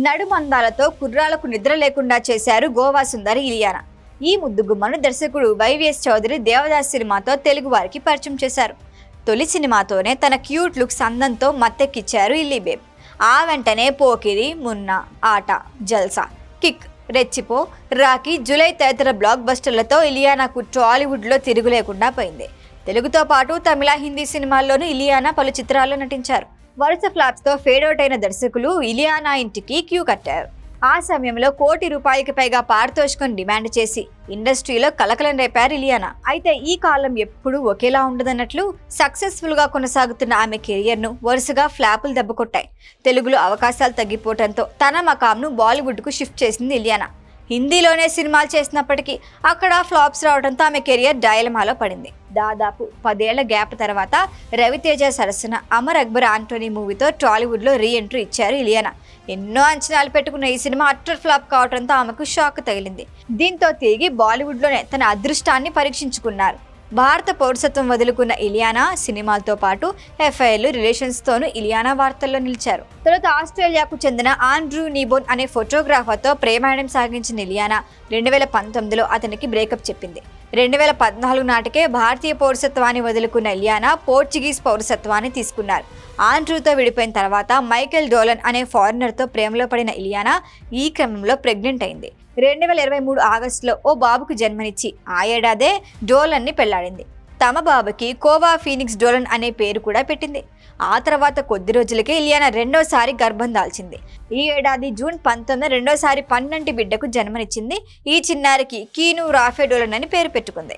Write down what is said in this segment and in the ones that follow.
నడుమందాలతో కుర్రాలకు నిద్ర లేకుండా చేశారు గోవా సుందరి ఇలియానా. ఈ ముద్దుగుమ్మను దర్శకుడు వైవిఎస్ చౌదరి దేవదాస్ సినిమాతో తెలుగు వారికి పరిచయం చేశారు. తొలి సినిమాతోనే తన క్యూట్ లుక్స్ అందంతో మత్తెక్కిచ్చారు ఇల్లీబేబ్. ఆ వెంటనే పోకిరి, మున్నా, ఆట, జల్సా, కిక్, రెచ్చిపో, రాకీ, జులై తదితర బ్లాక్ బస్టర్లతో ఇలియానాకు టాలీవుడ్లో తిరుగు లేకుండా పోయింది. తెలుగుతో పాటు తమిళ, హిందీ సినిమాల్లోనూ ఇలియానా పలు చిత్రాల్లో నటించారు. వరుస ఫ్లాప్స్తో ఫేడౌట్ అయిన దర్శకులు ఇలియానా ఇంటికి క్యూ కట్టారు. ఆ సమయంలో ₹1 కోటి పైగా పారితోషికం డిమాండ్ చేసి ఇండస్ట్రీలో కలకలం రేపారు ఇలియానా. అయితే ఈ కాలం ఎప్పుడూ ఒకేలా ఉండదన్నట్లు సక్సెస్ఫుల్ గా కొనసాగుతున్న ఆమె కెరియర్ ను వరుసగా ఫ్లాపులు దెబ్బకొట్టాయి. తెలుగులో అవకాశాలు తగ్గిపోవడంతో తన మకాంను బాలీవుడ్ కు షిఫ్ట్ చేసింది ఇలియానా. హిందీలోనే సినిమాలు చేసినప్పటికీ అక్కడ ఫ్లాప్స్ రావడంతో ఆమె కెరియర్ డైలమాలో పడింది. దాదాపు 10 ఏళ్ల గ్యాప్ తర్వాత రవితేజ సరసన అమర్ అక్బర్ ఆంటోనీ మూవీతో టాలీవుడ్లో రీ ఎంట్రీ ఇచ్చారు ఇలియానా. ఎన్నో అంచనాలు పెట్టుకున్న ఈ సినిమా అట్టర్ ఫ్లాప్ కావడంతో ఆమెకు షాక్ తగిలింది. దీంతో తిరిగి బాలీవుడ్లోనే తన అదృష్టాన్ని పరీక్షించుకున్నారు. భారత పౌరసత్వం వదులుకున్న ఇలియానా సినిమాలతో పాటు ఎఫ్ఐఆర్లు, రిలేషన్స్తోనూ ఇలియానా వార్తల్లో నిలిచారు. తరువాత ఆస్ట్రేలియాకు చెందిన ఆండ్రూ నీబోన్ అనే ఫోటోగ్రాఫర్తో ప్రేమాయణం సాగించిన ఇలియానా 2019లో అతనికి బ్రేకప్ చెప్పింది. 2014 నాటికే భారతీయ పౌరసత్వాన్ని వదులుకున్న ఇలియానా పోర్చుగీస్ పౌరసత్వాన్ని తీసుకున్నారు. ఆండ్రూతో విడిపోయిన తర్వాత మైకేల్ డోలన్ అనే ఫారినర్తో ప్రేమలో పడిన ఇలియానా ఈ క్రమంలో ప్రెగ్నెంట్ అయింది. 2023 ఆగస్టులో ఓ బాబుకు జన్మనిచ్చి ఆ ఏడాదే డోలన్ని పెళ్లాడింది. తమ బాబుకి కోవా ఫీనిక్స్ డోలన్ అనే పేరు కూడా పెట్టింది. ఆ తర్వాత కొద్ది రోజులకే ఇలియానా రెండోసారి గర్భం దాల్చింది. ఈ ఏడాది జూన్ 19 రెండోసారి పన్నంటి బిడ్డకు జన్మనిచ్చింది. ఈ చిన్నారికి కీను రాఫే డోలన్ అని పేరు పెట్టుకుంది.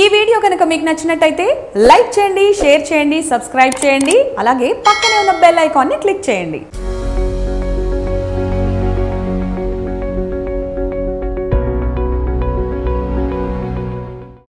ఈ వీడియో కనుక మీకు నచ్చినట్టయితే లైక్ చేయండి, షేర్ చేయండి, సబ్స్క్రైబ్ చేయండి. అలాగే పక్కనే ఉన్న బెల్ ఐకాన్ని క్లిక్ చేయండి.